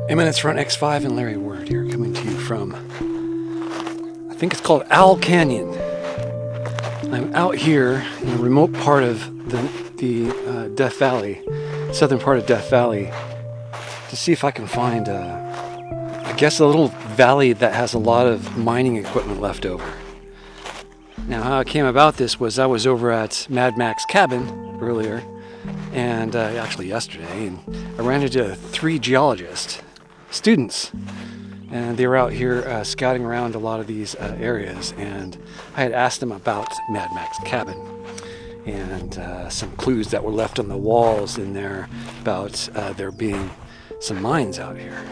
Eminence Front X5 and Larry Word here, coming to you from, I think it's called Owl Canyon. I'm out here in a remote part of the Death Valley, southern part of Death Valley, to see if I can find, I guess, a little valley that has a lot of mining equipment left over. Now, how I came about this was I was over at Mad Mac's cabin earlier, and actually yesterday, and I ran into 3 geologists, students, and they were out here scouting around a lot of these areas, and I had asked them about Mad Mac's cabin and some clues that were left on the walls in there about there being some mines out here.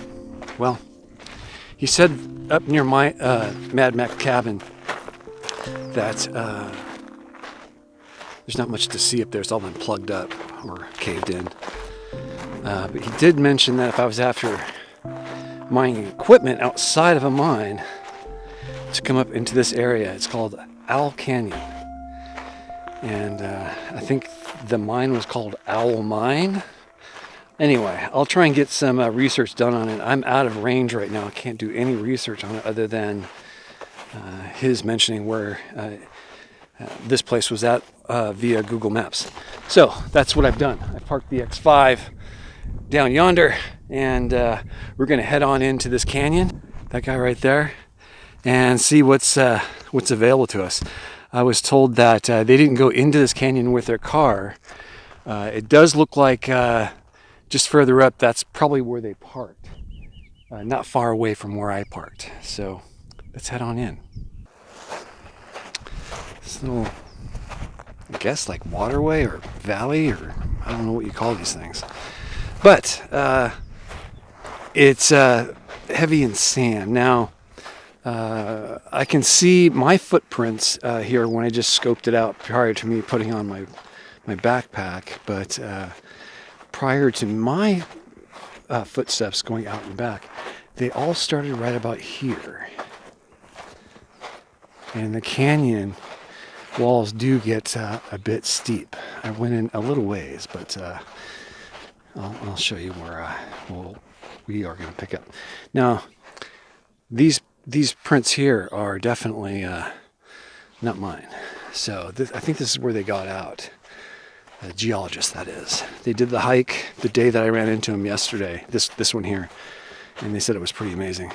Well, he said up near my Mad Mac cabin that there's not much to see up there. It's all been plugged up or caved in. But he did mention that if I was after mining equipment outside of a mine, to come up into this area. It's called Owl Canyon. And I think the mine was called Owl Mine. Anyway, I'll try and get some research done on it. I'm out of range right now. I can't do any research on it other than his mentioning where this place was at via Google Maps. So that's what I've done. I parked the X5 down yonder, and we're going to head on into this canyon, that guy right there, and see what's available to us. I was told that they didn't go into this canyon with their car. It does look like just further up, that's probably where they parked, not far away from where I parked. So let's head on in. This little, I guess, like waterway or valley, or I don't know what you call these things. But it's heavy in sand. Now, I can see my footprints here when I just scoped it out prior to me putting on my backpack. But prior to my footsteps going out and back, they all started right about here. And the canyon walls do get a bit steep. I went in a little ways, but I'll show you where we are going to pick up. Now, these prints here are definitely not mine. So I think this is where they got out. The geologists, that is. They did the hike the day that I ran into them yesterday. This one here, and they said it was pretty amazing.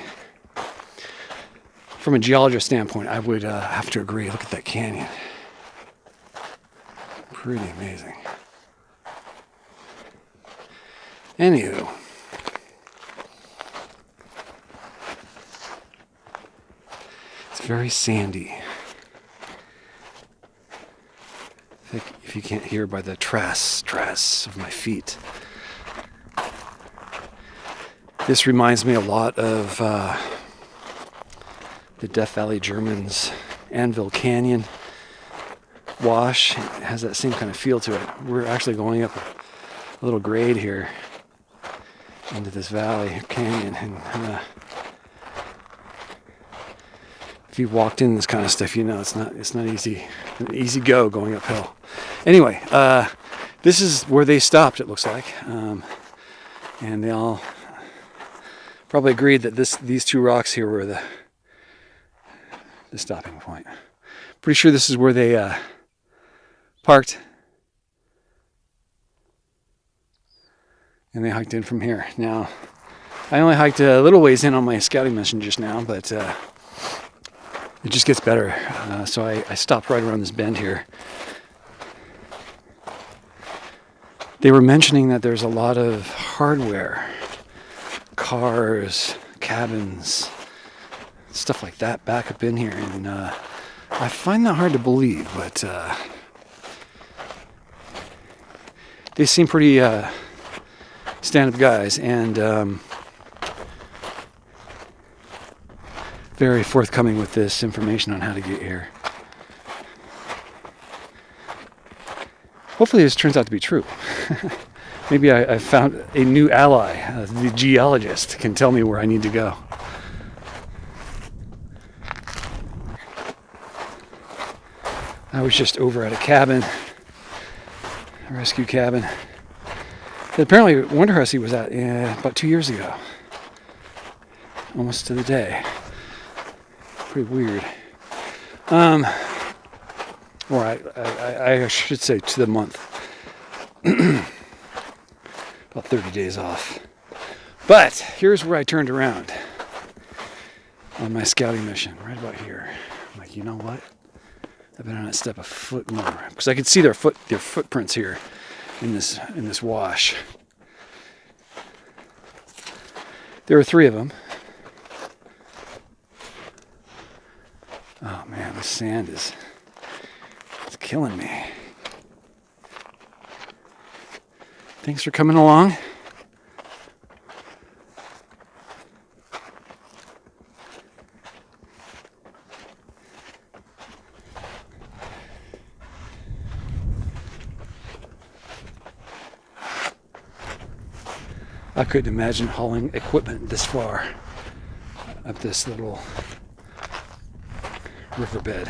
From a geologist standpoint, I would have to agree. Look at that canyon. Pretty amazing. Anywho, it's very sandy. I think if you can't hear by the trass of my feet. This reminds me a lot of the Death Valley Germans, Anvil Canyon wash. It has that same kind of feel to it. We're actually going up a little grade here into this valley canyon, and if you walked in this kind of stuff, you know it's not an easy go going uphill. Anyway, this is where they stopped, it looks like, and they all probably agreed that these 2 rocks here were the stopping point. Pretty sure this is where they parked, and they hiked in from here. Now, I only hiked a little ways in on my scouting mission just now, but it just gets better. So I stopped right around this bend here. They were mentioning that there's a lot of hardware, cars, cabins, stuff like that back up in here, and I find that hard to believe, but they seem pretty stand-up guys, and very forthcoming with this information on how to get here. Hopefully this turns out to be true. Maybe I found a new ally. The geologist can tell me where I need to go. I was just over at a cabin, a rescue cabin, that apparently Wonder Hussey was at about 2 years ago. almost to the day. Pretty weird. Or I should say to the month. About 30 days off. But here's where I turned around on my scouting mission, right about here. I'm like, you know what? I better not step a foot more, because I could see their footprints here in this wash. There were 3 of them. Oh man, the sand it's killing me. Thanks for coming along. I couldn't imagine hauling equipment this far up this little riverbed.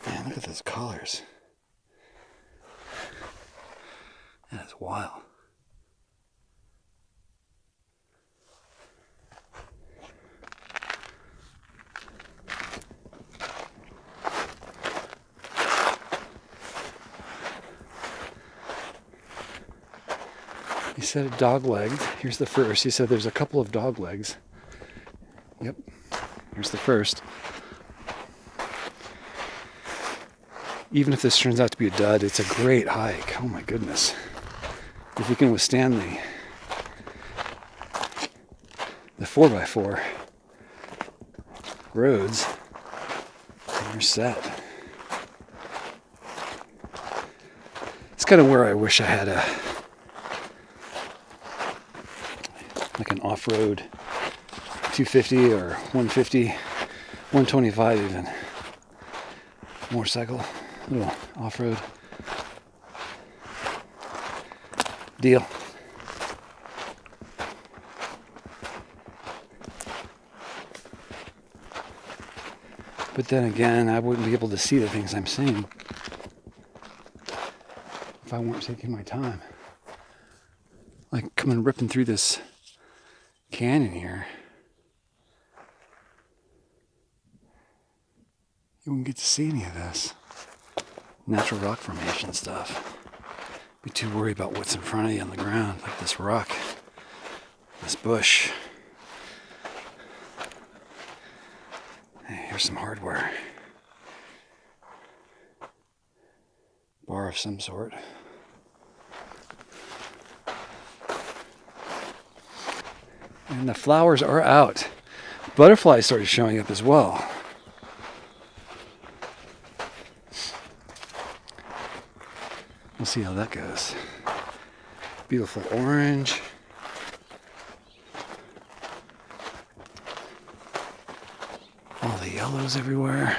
Man, look at those colors. That is wild. He said dog-legged. Here's the first. He said there's a couple of dog legs. Yep. Here's the first. Even if this turns out to be a dud, it's a great hike. Oh my goodness. If you can withstand the 4x4 roads, then you're set. It's kind of where I wish I had like an off-road 250 or 150, 125 even. Motorcycle, little off-road deal. But then again, I wouldn't be able to see the things I'm seeing if I weren't taking my time. Like coming ripping through this canyon here, you wouldn't get to see any of this natural rock formation stuff. Be too worried about what's in front of you on the ground, like this rock, this bush. Hey, here's some hardware. Bar of some sort. And the flowers are out. Butterflies started showing up as well. We'll see how that goes. Beautiful orange. All the yellows everywhere.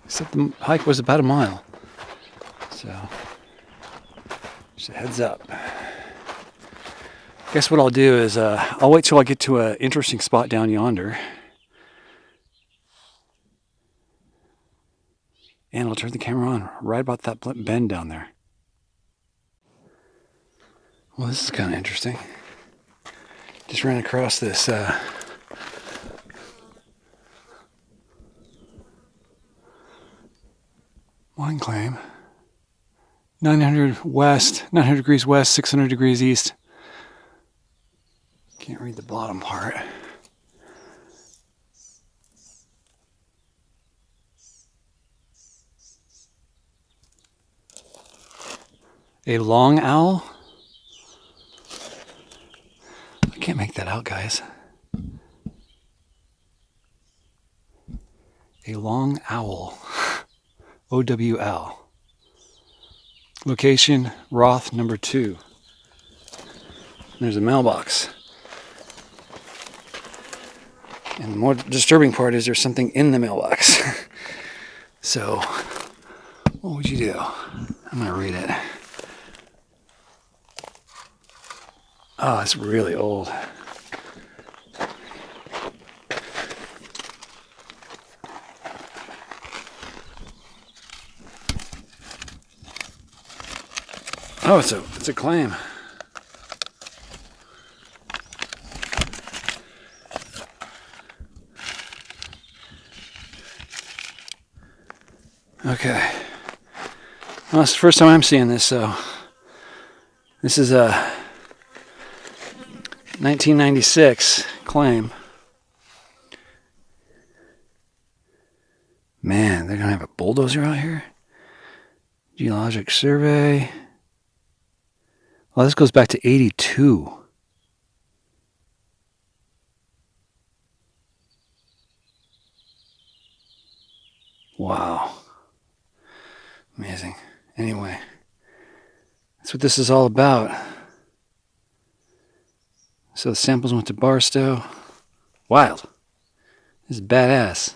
Except the hike was about a mile. So, just a heads up. Guess what I'll do is I'll wait till I get to an interesting spot down yonder. And I'll turn the camera on right about that bend down there. Well, this is kind of interesting. Just ran across this wine claim. 900 west, 900 degrees west, 600 degrees east. Can't read the bottom part. A long owl? I can't make that out, guys. A long owl. OWL. Location, Roth number 2. There's a mailbox. And the more disturbing part is there's something in the mailbox. So, what would you do? I'm gonna read it. Oh, it's really old. Oh, it's a claim. Okay. Well, it's the first time I'm seeing this, so this is a 1996 claim. Man, they're gonna have a bulldozer out here. Geologic survey. Well, this goes back to 82. Wow. Amazing. Anyway, that's what this is all about. So the samples went to Barstow. Wild. This is badass.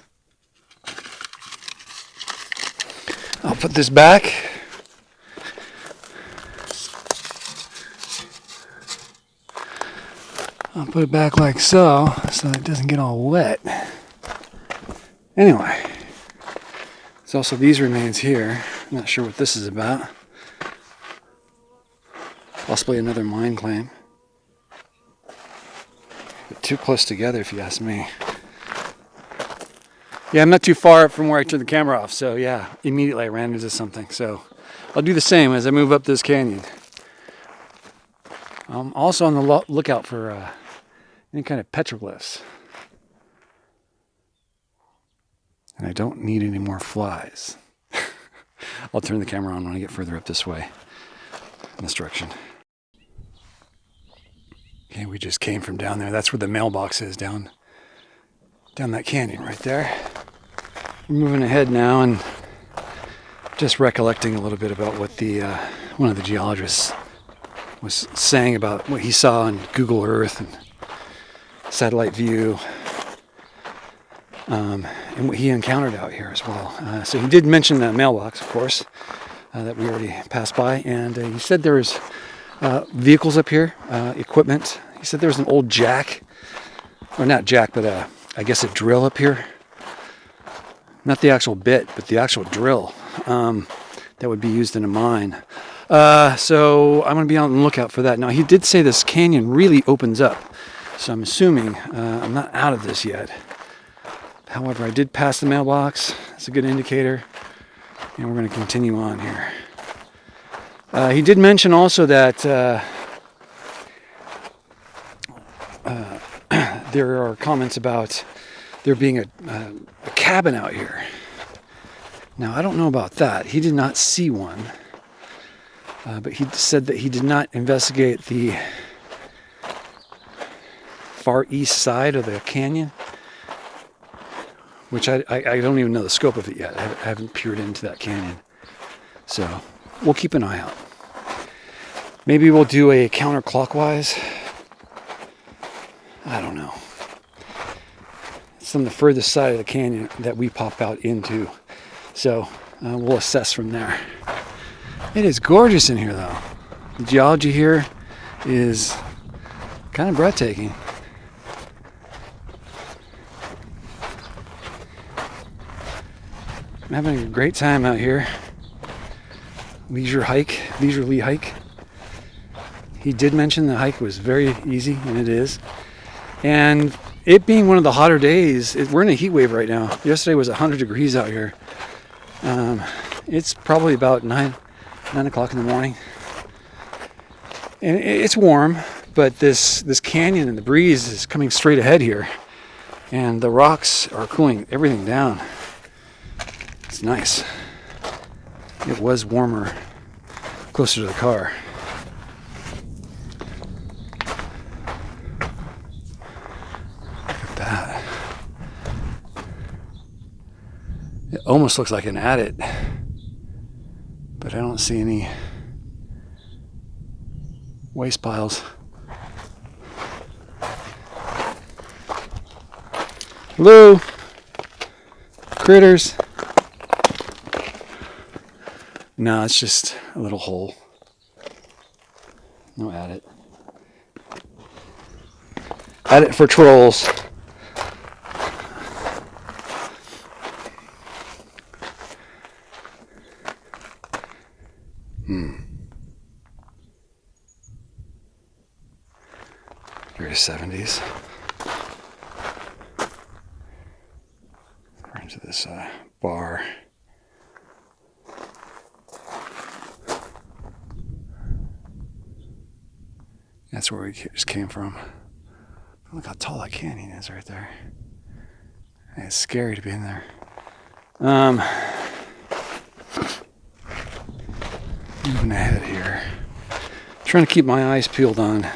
I'll put this back. I'll put it back like so it doesn't get all wet. Anyway, there's also these remains here. I'm not sure what this is about. Possibly another mine claim. But too close together if you ask me. Yeah, I'm not too far from where I turned the camera off, so yeah, immediately I ran into something. So I'll do the same as I move up this canyon. I'm also on the lookout for any kind of petroglyphs. And I don't need any more flies. I'll turn the camera on when I get further up this way, in this direction. Okay, we just came from down there. That's where the mailbox is, down that canyon right there. We're moving ahead now and just recollecting a little bit about what the one of the geologists was saying about what he saw on Google Earth and satellite view, and what he encountered out here as well. So he did mention the mailbox, of course, that we already passed by, and he said there was vehicles up here, equipment. He said there was an old jack, or not jack, but I guess a drill up here. Not the actual bit, but the actual drill that would be used in a mine. So I'm going to be on the lookout for that. Now, he did say this canyon really opens up, so I'm assuming I'm not out of this yet. However, I did pass the mailbox. That's a good indicator, and we're going to continue on here. He did mention also that there are comments about there being a cabin out here. Now, I don't know about that. He did not see one, but he said that he did not investigate the far east side of the canyon, which I don't even know the scope of it yet. I haven't peered into that canyon. So we'll keep an eye out. Maybe we'll do a counterclockwise. I don't know. It's on the furthest side of the canyon that we pop out into. So we'll assess from there. It is gorgeous in here, though. The geology here is kind of breathtaking. I'm having a great time out here. Leisurely hike. He did mention the hike was very easy, and it is. And it being one of the hotter days, we're in a heat wave right now. Yesterday was 100 degrees out here. It's probably about 9 o'clock in the morning. And it's warm, but this canyon and the breeze is coming straight ahead here. And the rocks are cooling everything down. It's nice. It was warmer closer to the car. That. It almost looks like an adit, but I don't see any waste piles. Hello, critters. No, it's just a little hole. No adit. Adit for trolls. 70s. We're into this bar. That's where we just came from. Look how tall that canyon is right there. It's scary to be in there. Moving ahead here. Trying to keep my eyes peeled on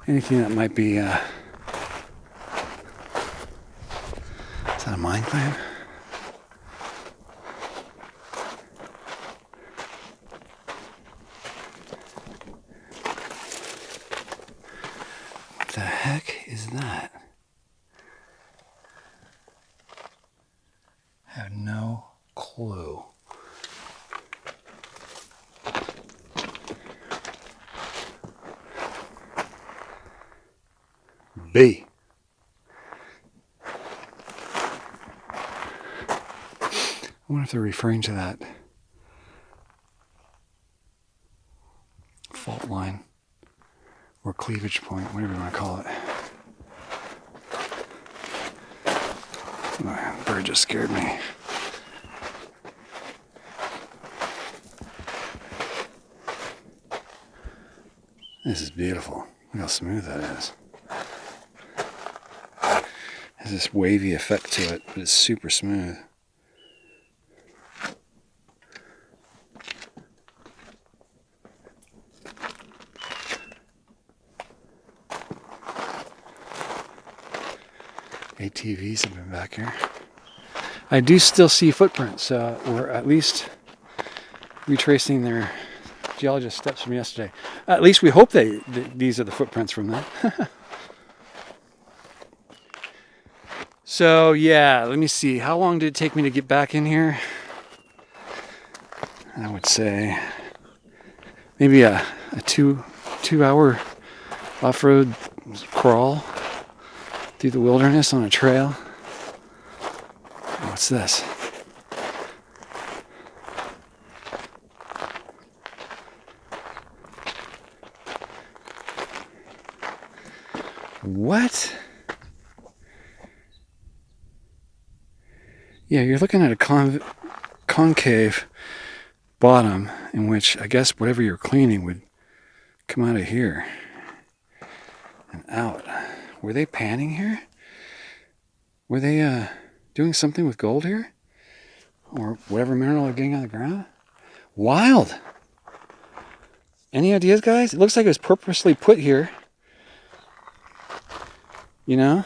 anything that might be, is that a mine claim? What the heck is that? I have no clue. B. I wonder if they're referring to that fault line or cleavage point, whatever you want to call it. Oh, that bird just scared me. This is beautiful. Look how smooth that is. Has this wavy effect to it, but it's super smooth. ATVs have been back here. I do still see footprints. We're at least retracing their geologist steps from yesterday. At least we hope these are the footprints from them. So yeah, let me see. How long did it take me to get back in here? I would say maybe a two-hour off-road crawl through the wilderness on a trail. What's this? What? Yeah, you're looking at a concave bottom in which I guess whatever you're cleaning would come out of here and out. Were they panning here? Were they doing something with gold here? Or whatever mineral they're getting out of the ground? Wild! Any ideas, guys? It looks like it was purposely put here. You know?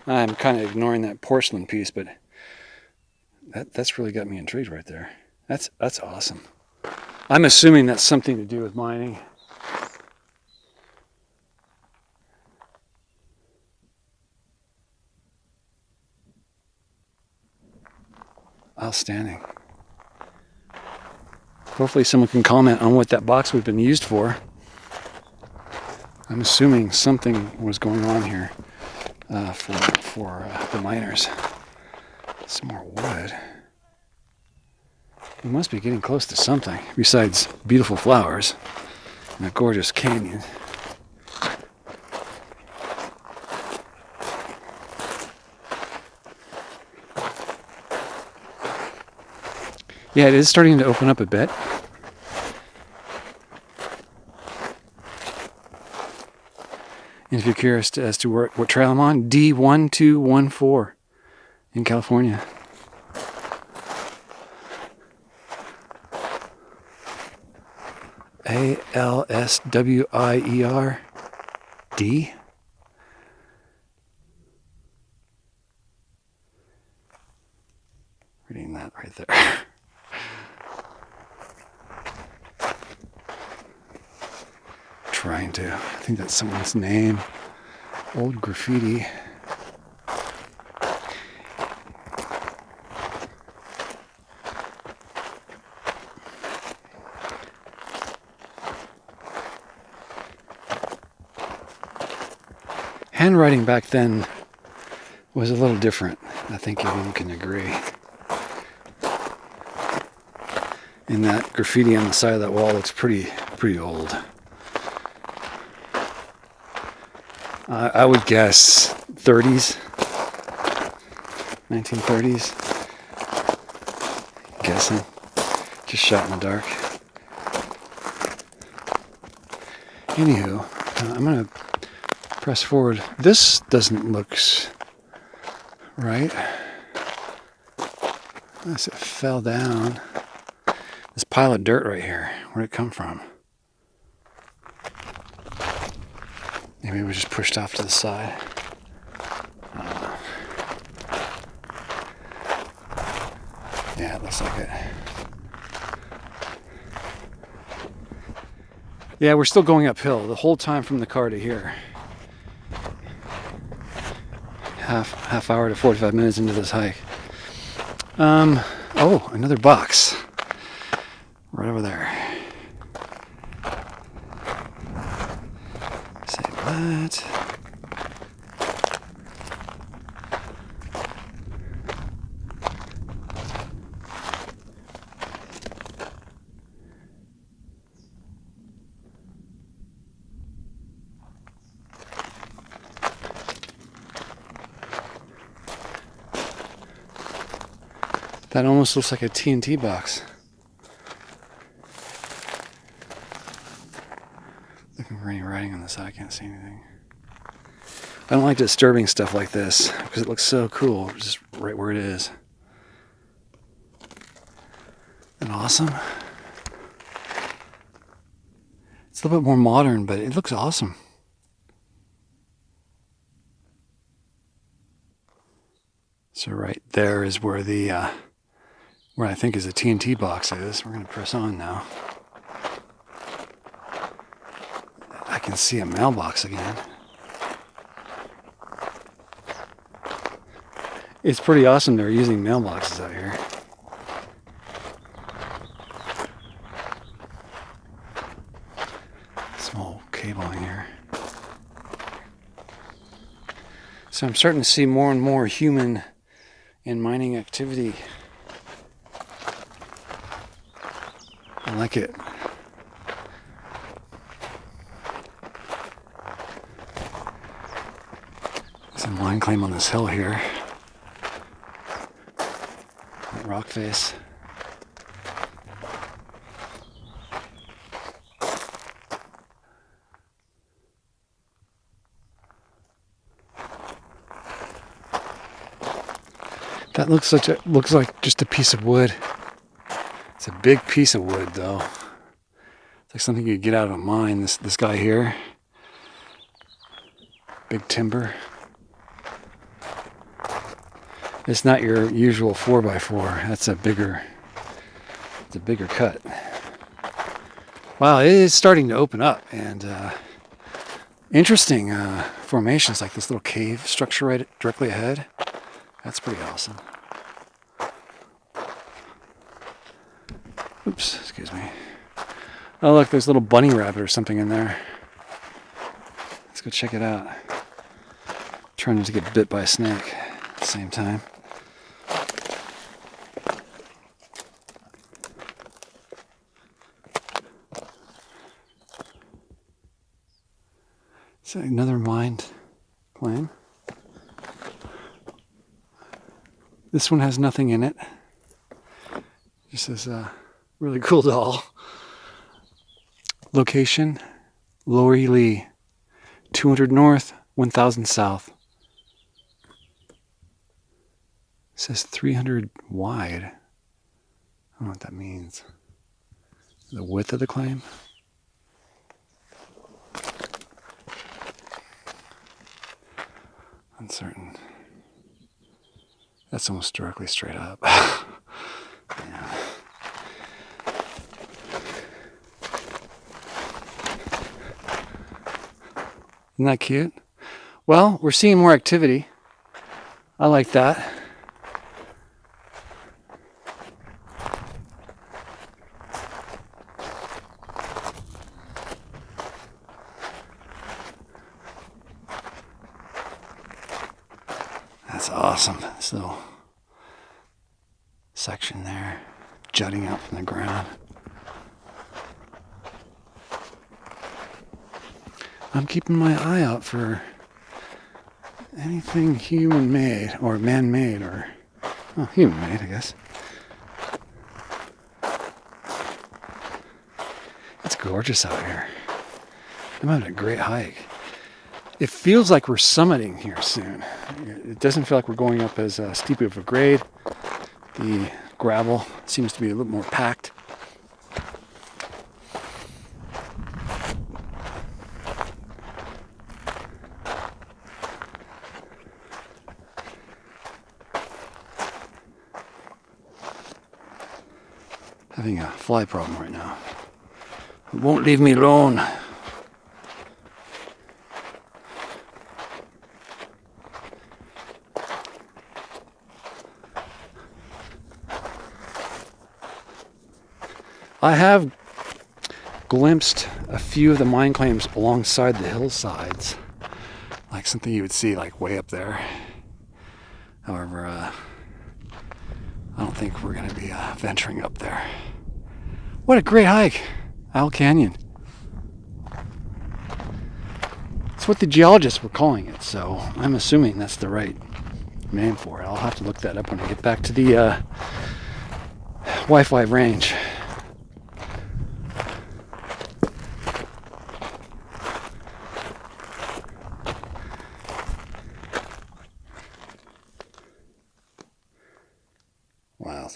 I'm kind of ignoring that porcelain piece, but that's really got me intrigued right there. That's awesome. I'm assuming that's something to do with mining. Outstanding. Hopefully someone can comment on what that box would have been used for. I'm assuming something was going on here for the miners. Some more wood. We must be getting close to something besides beautiful flowers and a gorgeous canyon. Yeah, it is starting to open up a bit. And if you're curious as to what trail I'm on, D1214 in California. ALSWIER D. Reading that right there. Trying to. I think that's someone's name. Old graffiti. Handwriting back then was a little different. I think everyone can agree. And that graffiti on the side of that wall looks pretty old. I would guess 30s, 1930s. Guessing. Just shot in the dark. Anywho, I'm going to press forward. This doesn't look right. Unless it fell down. This pile of dirt right here. Where'd it come from? Maybe it was just pushed off to the side. I don't know. Yeah, it looks like it. Yeah, we're still going uphill the whole time from the car to here. Half hour to 45 minutes into this hike. Oh, another box. Right over there. Save that. That almost looks like a TNT box. Looking for any writing on the side, I can't see anything. I don't like disturbing stuff like this because it looks so cool, just right where it is. Isn't that awesome? It's a little bit more modern, but it looks awesome. So right there is where the where I think is a TNT box is. We're going to press on now. I can see a mailbox again. It's pretty awesome they're using mailboxes out here. Small cabling here. So I'm starting to see more and more human and mining activity. I like it. There's a mine claim on this hill here. That rock face. That looks like just a piece of wood. It's a big piece of wood, though. It's like something you could get out of a mine. This guy here, big timber. It's not your usual 4x4. That's a bigger. It's a bigger cut. Wow, it is starting to open up, and interesting formations like this little cave structure right directly ahead. That's pretty awesome. Oops, excuse me. Oh look, there's a little bunny rabbit or something in there. Let's go check it out. Trying not to get bit by a snake at the same time. Is that another mine claim? This one has nothing in it. Just says really cool doll. Location, Lori Lee, 200 north, 1000 south. It says 300 wide. I don't know what that means. The width of the claim? Uncertain. That's almost directly straight up. Yeah. Isn't that cute? Well, we're seeing more activity. I like that. That's awesome. This little section there, jutting out from the ground. I'm keeping my eye out for anything human-made or man-made or, well, human-made, I guess. It's gorgeous out here. I'm having a great hike. It feels like we're summiting here soon. It doesn't feel like we're going up as steep of a grade. The gravel seems to be a little more packed. Having a fly problem right now. It won't leave me alone. I have glimpsed a few of the mine claims alongside the hillsides, like something you would see like way up there. However, I don't think we're going to be venturing up there. What a great hike, Owl Canyon. It's what the geologists were calling it, so I'm assuming that's the right name for it. I'll have to look that up when I get back to the Wi-Fi range. Wow.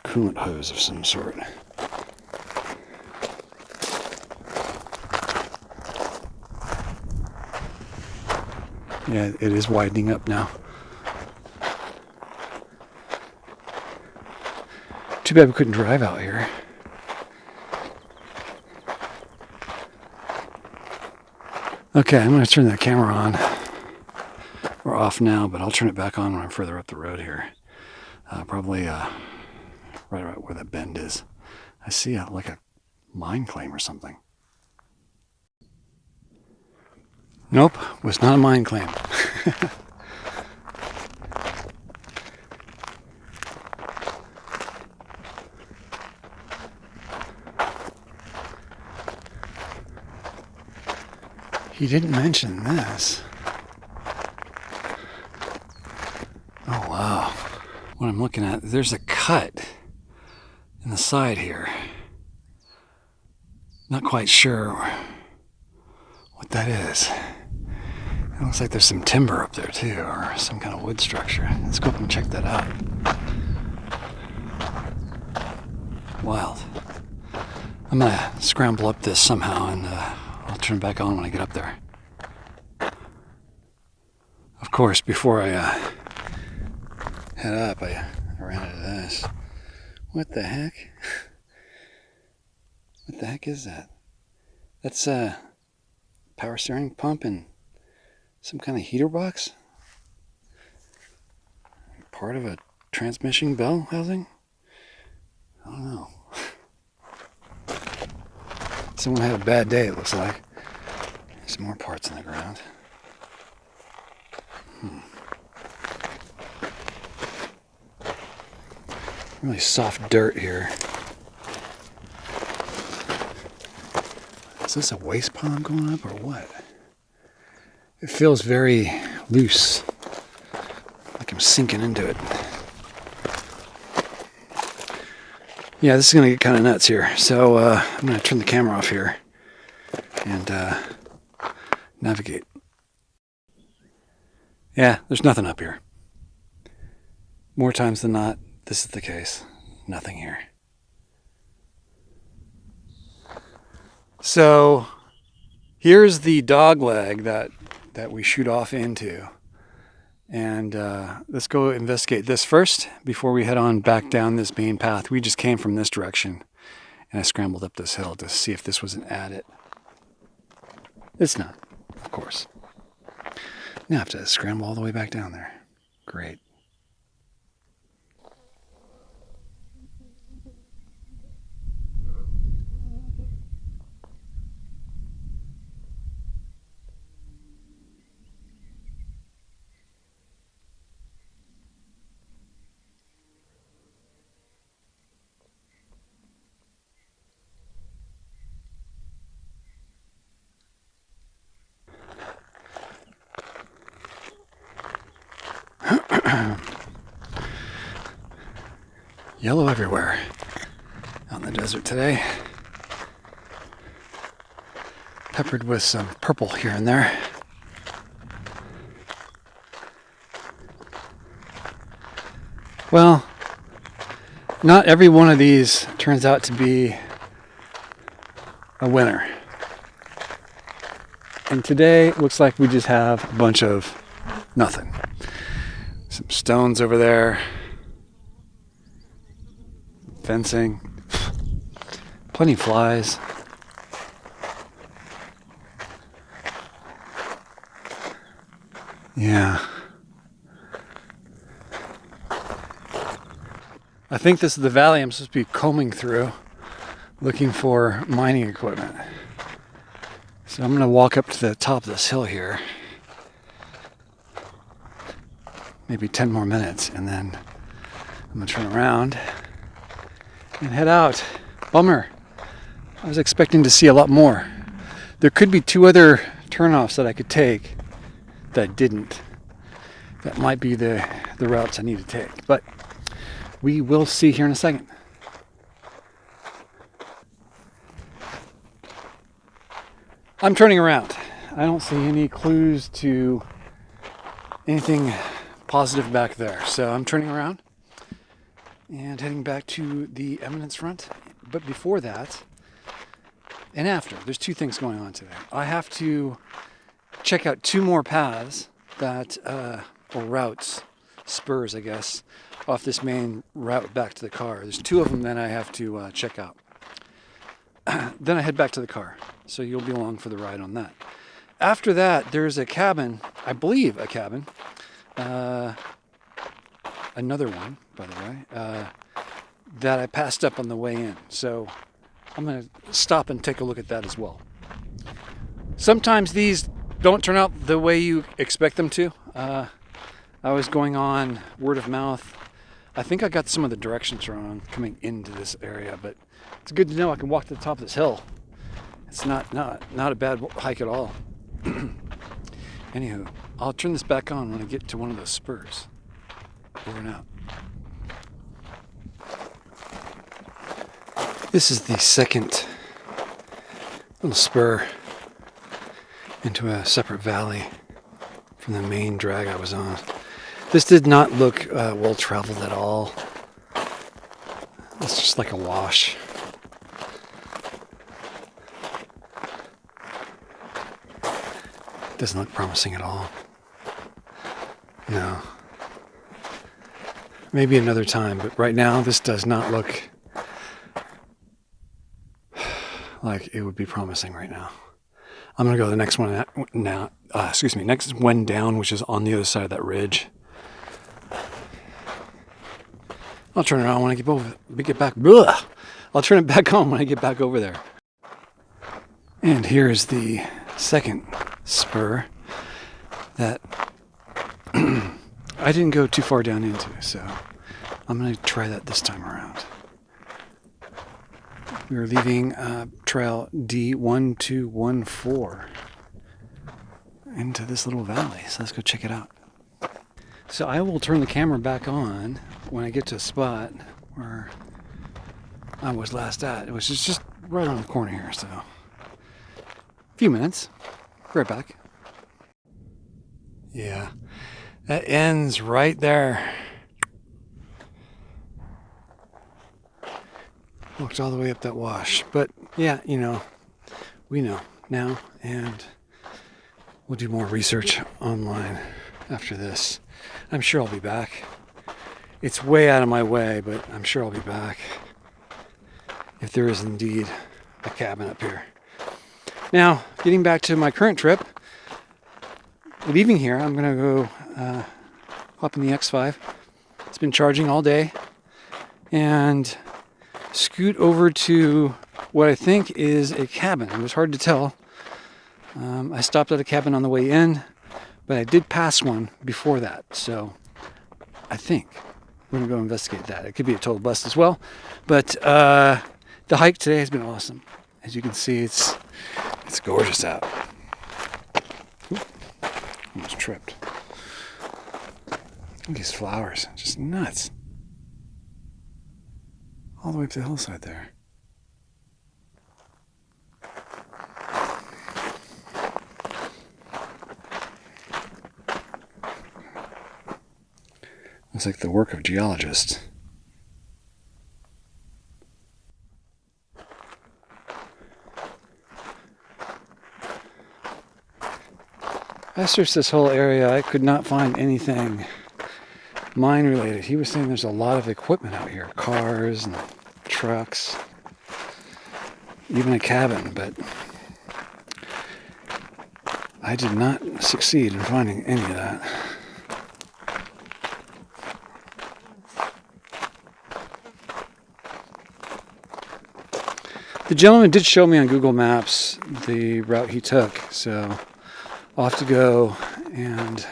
Coolant hose of some sort. Yeah, it is widening up now. Too bad we couldn't drive out here. Okay, I'm going to turn that camera on. We're off now, but I'll turn it back on when I'm further up the road here. Probably right about where that bend is. I see like a mine claim or something. Nope, was not a mine claim. He didn't mention this. Oh wow. What I'm looking at, there's a cut in the side here. Not quite sure what that is. It looks like there's some timber up there too, or some kind of wood structure. Let's go up and check that out. Wild. I'm gonna scramble up this somehow and I'll turn it back on when I get up there. Of course, before I head up, I ran into this. What the heck? What the heck is that? That's a power steering pump and some kind of heater box? Part of a transmission bell housing? I don't know. Someone had a bad day, it looks like. Some more parts in the ground. Really soft dirt here. Is this a waste pond going up or what? It feels very loose, like I'm sinking into it. Yeah, this is going to get kind of nuts here. So I'm going to turn the camera off here and navigate. Yeah, there's nothing up here. More times than not, this is the case. Nothing here. So here's the dog leg that we shoot off into. And let's go investigate this first before we head on back down this main path. We just came from this direction and I scrambled up this hill to see if this was an adit. It's not, of course. Now I have to scramble all the way back down there. Great. Yellow everywhere out in the desert today. Peppered with some purple here and there. Well, not every one of these turns out to be a winner. And today it looks like we just have a bunch of nothing. Some stones over there. Fencing. Plenty of flies. Yeah. I think this is the valley I'm supposed to be combing through, looking for mining equipment. So I'm going to walk up to the top of this hill here. Maybe 10 more minutes, and then I'm going to turn around and head out. Bummer. I was expecting to see a lot more. There could be 2 other turnoffs that I could take that I didn't. That might be the routes I need to take. But we will see here in a second. I'm turning around. I don't see any clues to anything positive back there. So I'm turning around and heading back to the Eminence front. But before that, and after, there's 2 things going on today. I have to check out 2 more paths that, or routes, spurs, I guess, off this main route back to the car. There's 2 of them that I have to check out. Then I head back to the car. So you'll be along for the ride on that. After that, there's a cabin, I believe a cabin, another one, by the way, that I passed up on the way in. So I'm going to stop and take a look at that as well. Sometimes these don't turn out the way you expect them to. I was going on word of mouth. I think I got some of the directions wrong coming into this area, but it's good to know I can walk to the top of this hill. It's not a bad hike at all. Anywho, I'll turn this back on when I get to one of those spurs. Over and out. This is the second little spur into a separate valley from the main drag I was on. This did not look well traveled at all. It's just like a wash. Doesn't look promising at all. No. Maybe another time, but right now this does not look like it would be promising right now. I'm gonna go to the next one now. Next one down, which is on the other side of that ridge. I'll turn it on when I get back. Blah! I'll turn it back on when I get back over there. And here's the second spur that I didn't go too far down into, so I'm going to try that this time around. We are leaving trail D1214 into this little valley, so let's go check it out. So I will turn the camera back on when I get to a spot where I was last at. It was just right on the corner here, so a few minutes. Right back. Yeah, that ends right there. Walked all the way up that wash. But yeah, we know now, and we'll do more research online after this. I'm sure I'll be back. It's way out of my way, but I'm sure I'll be back if there is indeed a cabin up here. Now, getting back to my current trip, leaving here, I'm going to go hop in the X5. It's been charging all day. And scoot over to what I think is a cabin. It was hard to tell. I stopped at a cabin on the way in, but I did pass one before that. So I think we're going to go investigate that. It could be a total bust as well. But the hike today has been awesome. As you can see, it's gorgeous out. Ooh, almost tripped. Look at these flowers, just nuts. all the way up the hillside there. Looks like the work of geologists. I searched this whole area. I could not find anything mine related. He was saying there's a lot of equipment out here, cars and trucks, even a cabin, but I did not succeed in finding any of that. The gentleman did show me on Google Maps the route he took, so I'll have to go and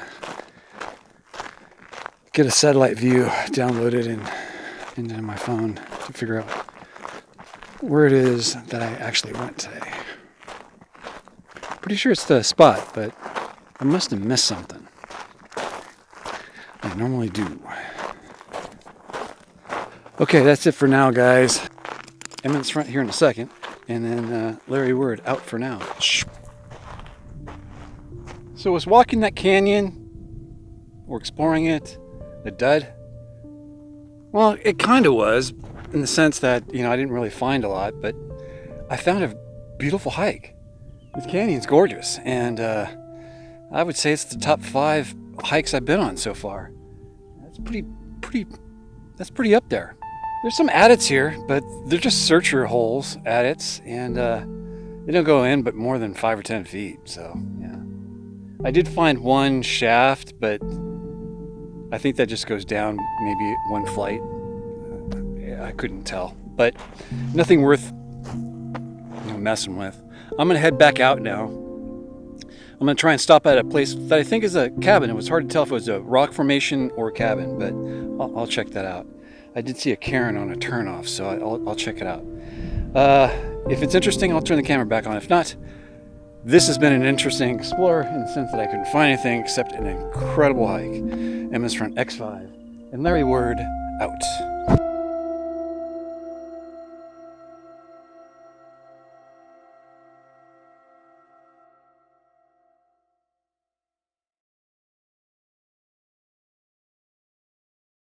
get a satellite view downloaded into my phone to figure out where it is that I actually went today. Pretty sure it's the spot, but I must have missed something. I normally do. Okay, that's it for now, guys. Eminence front here in a second, and then Larry Word out for now. So was walking that canyon or exploring it a dud? Well, it kind of was, in the sense that, I didn't really find a lot, but I found a beautiful hike. This canyon's gorgeous, and I would say it's the top 5 hikes I've been on so far. That's pretty up there. There's some adits here, but they're just searcher holes, adits, and they don't go in but more than 5 or 10 feet, so yeah. I did find one shaft, but I think that just goes down maybe one flight. I couldn't tell, but nothing worth messing with. I'm gonna head back out now. I'm gonna try and stop at a place that I think is a cabin. It was hard to tell if it was a rock formation or a cabin, but I'll check that out. I did see a cairn on a turnoff, so I'll check it out. If it's interesting, I'll turn the camera back on. If not, this has been an interesting explorer in the sense that I couldn't find anything except an incredible hike. Eminence Front X5. And Larry Word out.